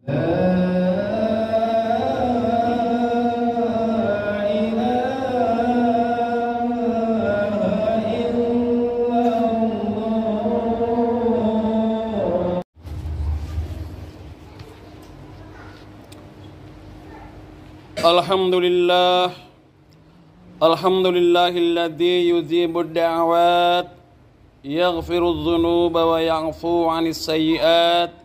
Alhamdulillah, alhamdulillahilladzi yujibud da'awat, yaghfirudz dzunuba wa ya'fu 'anis sayyi'at.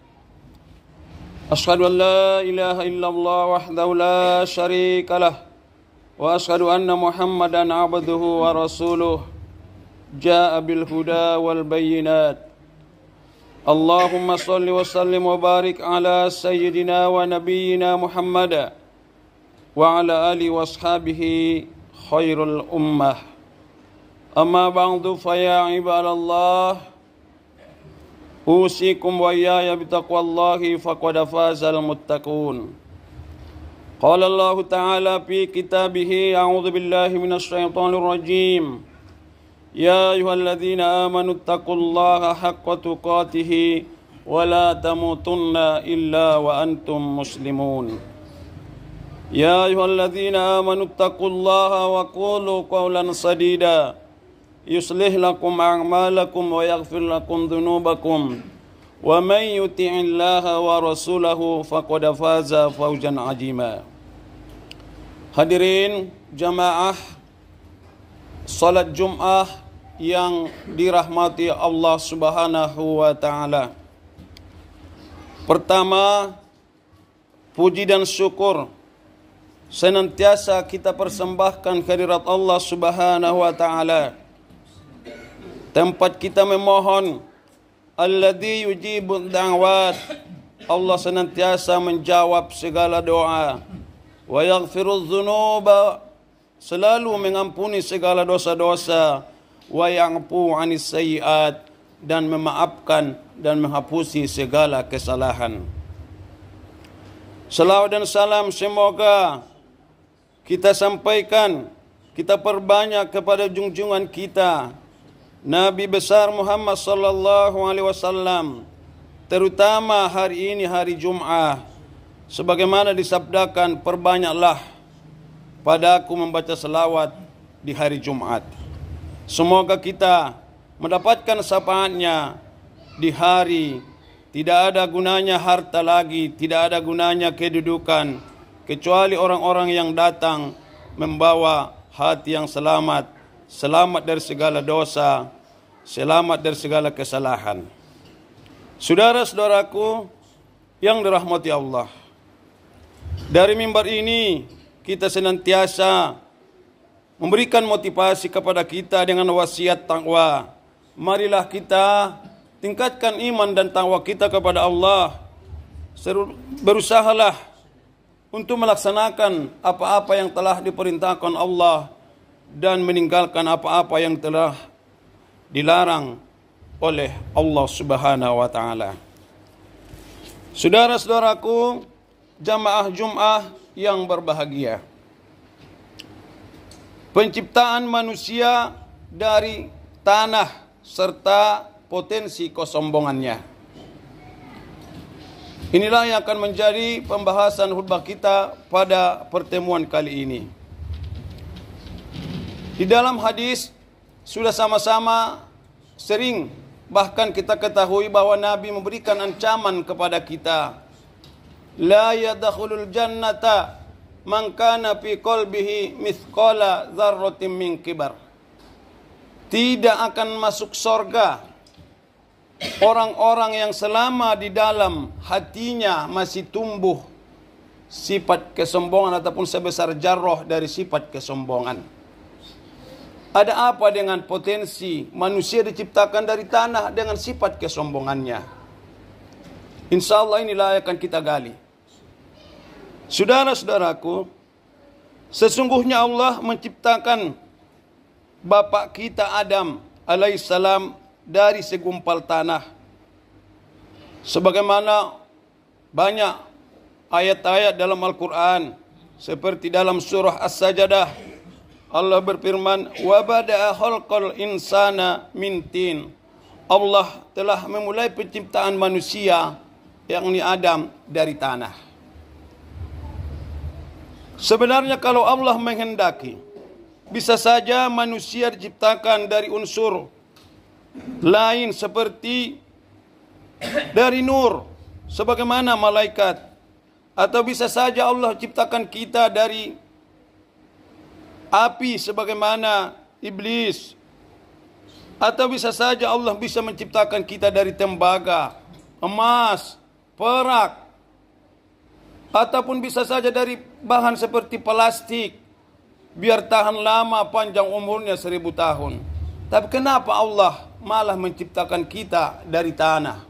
Asyhadu an la ilaha illallah wahdahu la syarikalah wa asyhadu anna Muhammadan 'abduhu wa rasuluh jaa'a bil huda wal bayyinat. Allahumma shalli wa sallim wa barik ala sayyidina wa nabiyyina Muhammad wa ala alihi wa ashabihi khairul ummah. Amma ba'du fa ya ibadallah, usikum wa iyaya bitaqwallahi faqad fazal muttaqun. Qala Allah ta'ala fi kitabihi, a'udzu billahi minasy syaithanir rajim. Ya ayyuhalladzina amanu taqullaha haqqa tuqatih wa la tamutunna illa wa antum muslimun. Ya ayyuhalladzina amanu taqullaha wa qulu qawlan sadida yuslih lakum a'malakum wa yaghfir lakum dhunubakum wa may yuti'illaha wa rasulahu faqad faza fawzan 'azima. Hadirin jamaah salat Jumat yang dirahmati Allah Subhanahu wa taala. Pertama, puji dan syukur senantiasa kita persembahkan kehadirat Allah Subhanahu wa taala. Tempat kita memohon, alladzi yujibud da'wat, Allah senantiasa menjawab segala doa. Wa yaghfirudz dzunuba, selalu mengampuni segala dosa-dosa. Wa ya'fu 'anis sayyi'at, dan memaafkan dan menghapusi segala kesalahan. Salawat dan salam semoga kita sampaikan, kita perbanyak kepada junjungan kita Nabi besar Muhammad sallallahu alaihi wasallam, terutama hari ini hari Jumat, sebagaimana disabdakan, perbanyaklah padaku membaca selawat di hari Jumat. Semoga kita mendapatkan syafaatnya di hari tidak ada gunanya harta lagi, tidak ada gunanya kedudukan, kecuali orang-orang yang datang membawa hati yang selamat, selamat dari segala dosa, selamat dari segala kesalahan. Saudara-saudaraku yang dirahmati Allah, dari mimbar ini kita senantiasa memberikan motivasi kepada kita dengan wasiat takwa. Marilah kita tingkatkan iman dan takwa kita kepada Allah. Berusahalah untuk melaksanakan apa-apa yang telah diperintahkan Allah dan meninggalkan apa-apa yang telah dilarang oleh Allah Subhanahu wa taala. Saudara-saudaraku, jamaah Jumat yang berbahagia. Penciptaan manusia dari tanah serta potensi kesombongannya. Inilah yang akan menjadi pembahasan khutbah kita pada pertemuan kali ini. Di dalam hadis sudah sama-sama sering, bahkan kita ketahui bahwa Nabi memberikan ancaman kepada kita. La yadkhulul jannata man kana fi qalbihi mithqala dzarratin min kibar. Tidak akan masuk surga orang-orang yang selama di dalam hatinya masih tumbuh sifat kesombongan ataupun sebesar jarrah dari sifat kesombongan. Ada apa dengan potensi manusia diciptakan dari tanah dengan sifat kesombongannya? Insya Allah inilah yang akan kita gali. Saudara-saudaraku, sesungguhnya Allah menciptakan bapak kita Adam alaihissalam dari segumpal tanah. Sebagaimana banyak ayat-ayat dalam Al-Quran, seperti dalam surah As-Sajdah, Allah berfirman, wa bada'a khalqal insana min tin. Allah telah memulai penciptaan manusia yakni Adam, dari tanah. Sebenarnya kalau Allah menghendaki, bisa saja manusia diciptakan dari unsur lain seperti dari nur, sebagaimana malaikat. Atau bisa saja Allah ciptakan kita dari api sebagaimana iblis. Atau bisa saja Allah bisa menciptakan kita dari tembaga, emas, perak. Ataupun bisa saja dari bahan seperti plastik, biar tahan lama, panjang umurnya 1000 tahun. Tapi kenapa Allah malah menciptakan kita dari tanah?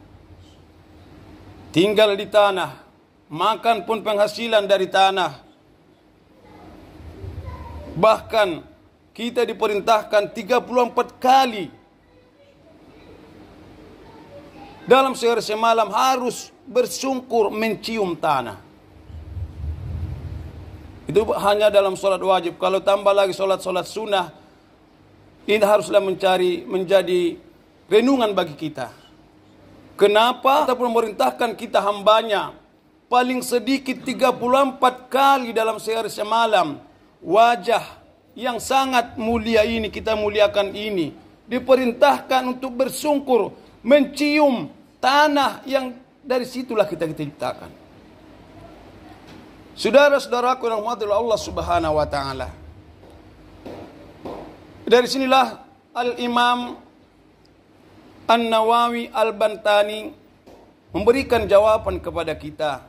Tinggal di tanah, makan pun penghasilan dari tanah. Bahkan kita diperintahkan 34 kali dalam sehari semalam harus bersungkur mencium tanah. Itu hanya dalam sholat wajib. Kalau tambah lagi sholat-sholat sunnah, ini haruslah menjadi renungan bagi kita. Kenapa kita memerintahkan kita hambanya paling sedikit 34 kali dalam sehari semalam, wajah yang sangat mulia ini, kita muliakan ini, diperintahkan untuk bersungkur, mencium tanah yang dari situlah kita ciptakan. Saudara-saudaraku yang dirahmati Allah Subhanahu wa taala. Dari sinilah Al-Imam An-Nawawi Al-Bantani memberikan jawaban kepada kita.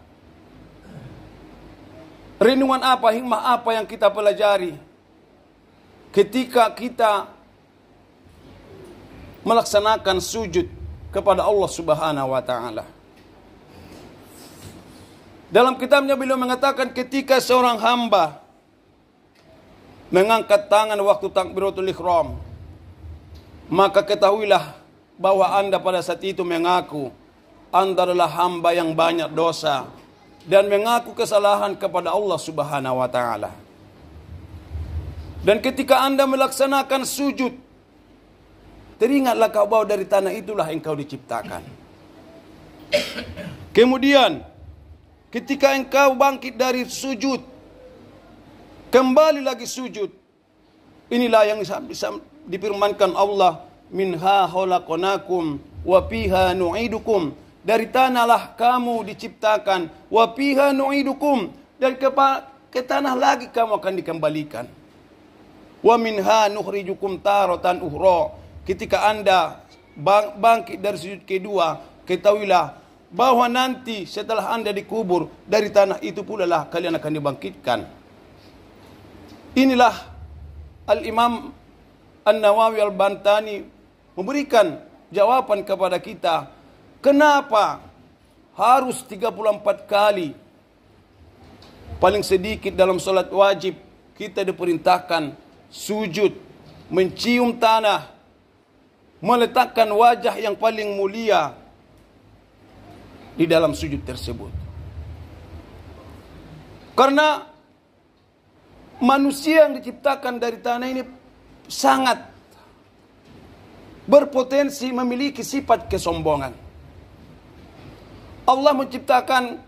Renungan apa, hikmah apa yang kita pelajari ketika kita melaksanakan sujud kepada Allah Subhanahu wa taala. Dalam kitabnya beliau mengatakan ketika seorang hamba mengangkat tangan waktu takbiratul ihram, maka ketahuilah bahwa Anda pada saat itu mengaku Anda adalah hamba yang banyak dosa dan mengaku kesalahan kepada Allah Subhanahu wa taala. Dan ketika Anda melaksanakan sujud, teringatlah kau bahwa dari tanah itulah engkau diciptakan. Kemudian ketika engkau bangkit dari sujud, kembali lagi sujud, inilah yang bisa difirmankan Allah, minha khalaqnakum wa fiha nu'idukum. Dari tanahlah kamu diciptakan, wa fiha nu'idukum, dan ke tanah lagi kamu akan dikembalikan. Wa minha nukhrijukum taratan ukhra. Ketika Anda bangkit dari sujud kedua, ketahuilah bahwa nanti setelah Anda dikubur, dari tanah itu pula lah kalian akan dibangkitkan. Inilah Al-Imam An-Nawawi Al-Bantani memberikan jawaban kepada kita, kenapa harus 34 kali paling sedikit dalam salat wajib kita diperintahkan sujud, mencium tanah, meletakkan wajah yang paling mulia di dalam sujud tersebut. Karena manusia yang diciptakan dari tanah ini sangat berpotensi memiliki sifat kesombongan. Allah menciptakan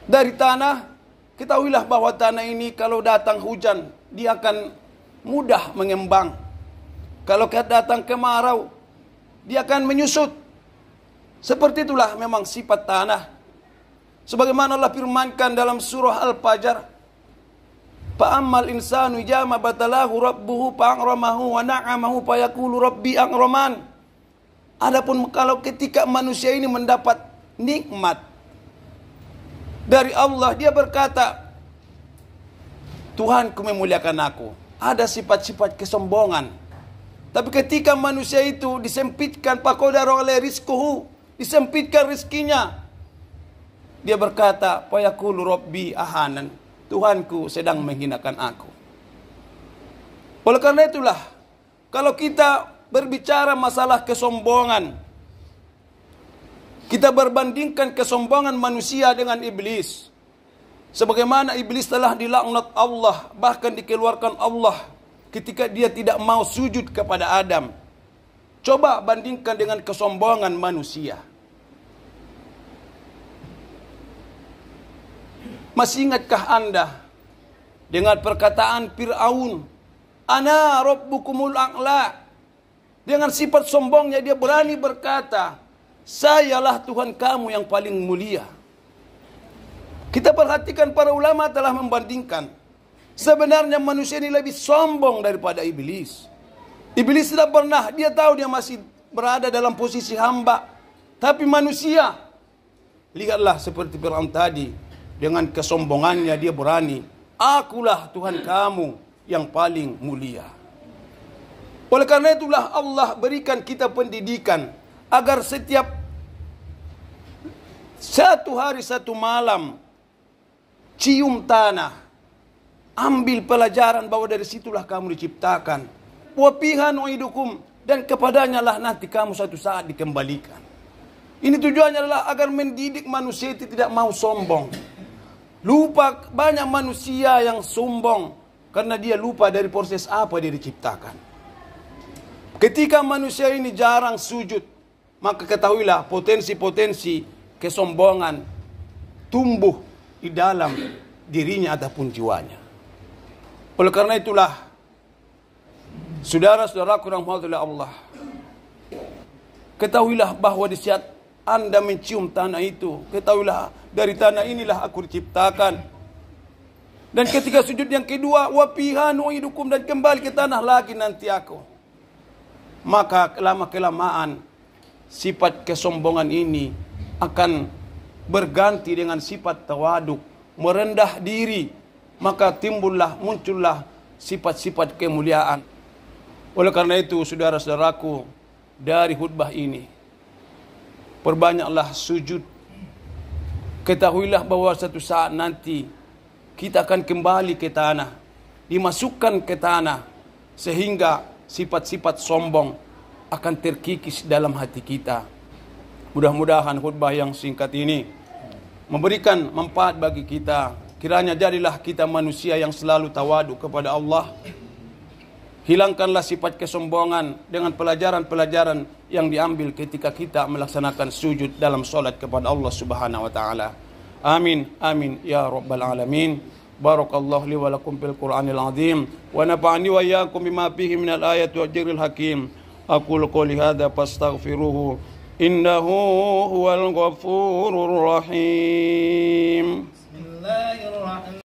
dari tanah, ketahuilah bahwa tanah ini kalau datang hujan, dia akan mudah mengembang. Kalau datang kemarau, dia akan menyusut. Seperti itulah memang sifat tanah. Sebagaimana Allah firmankan dalam surah Al-Fajr, fa'ammal insanu jama batalahu rabbuhu fa'akramahu wa na'amahu fayaqulu rabbi akraman. Adapun kalau ketika manusia ini mendapat nikmat dari Allah, dia berkata, Tuhanku memuliakan aku. Ada sifat-sifat kesombongan. Tapi ketika manusia itu disempitkan, faqadara alaihi rizquhu, disempitkan rezekinya, dia berkata, fayaqulu rabbi ahanan, Tuhanku sedang menghinakan aku. Oleh karena itulah, kalau kita berbicara masalah kesombongan, kita berbandingkan kesombongan manusia dengan iblis. Sebagaimana iblis telah dilaknat Allah, bahkan dikeluarkan Allah ketika dia tidak mau sujud kepada Adam. Coba bandingkan dengan kesombongan manusia. Masih ingatkah Anda dengan perkataan Fir'aun, "Ana rabbukumul a'la"? Dengan sifat sombongnya dia berani berkata, "Sayalah Tuhan kamu yang paling mulia." Kita perhatikan para ulama telah membandingkan. Sebenarnya manusia ini lebih sombong daripada iblis. Iblis tidak pernah, dia tahu dia masih berada dalam posisi hamba. Tapi manusia, lihatlah seperti Fir'aun tadi, dengan kesombongannya dia berani, "Akulah Tuhan kamu yang paling mulia." Oleh karena itulah Allah berikan kita pendidikan agar setiap satu hari satu malam cium tanah, ambil pelajaran bahwa dari situlah kamu diciptakan. Wa fiha nu'idukum, dan kepadanya lah nanti kamu suatu saat dikembalikan. Ini tujuannya adalah agar mendidik manusia itu tidak mau sombong. Lupa, banyak manusia yang sombong karena dia lupa dari proses apa dia diciptakan. Ketika manusia ini jarang sujud, maka ketahuilah potensi-potensi kesombongan tumbuh di dalam dirinya ataupun jiwanya. Oleh karena itulah, saudara-saudaraku rahmatullahi Allah, ketahuilah bahwa di saat Anda mencium tanah itu, ketahuilah dari tanah inilah aku diciptakan. Dan ketika sujud yang kedua, wa fiha nu'idukum, dan kembali ke tanah lagi nanti aku. Maka lama-kelamaan sifat kesombongan ini akan berganti dengan sifat tawaduk, merendah diri, maka muncullah sifat-sifat kemuliaan. Oleh karena itu, saudara-saudaraku, dari khutbah ini, perbanyaklah sujud. Ketahuilah bahwa satu saat nanti kita akan kembali ke tanah, dimasukkan ke tanah, sehingga sifat-sifat sombong akan terkikis dalam hati kita. Mudah-mudahan khutbah yang singkat ini memberikan manfaat bagi kita. Kiranya jadilah kita manusia yang selalu tawadu kepada Allah. Hilangkanlah sifat kesombongan dengan pelajaran-pelajaran yang diambil ketika kita melaksanakan sujud dalam solat kepada Allah Subhanahu wa taala. Amin amin ya rabbal alamin. Barakallahu li wa lakum fil Qur'anil azim wa nafa'ani wa iyyakum bima fihi minal ayati wa dzikril hakim. Aqulu qouli hadza fastaghfiruhu innahu huwal ghafurur rahim. Bismillahirrahmanirrahim.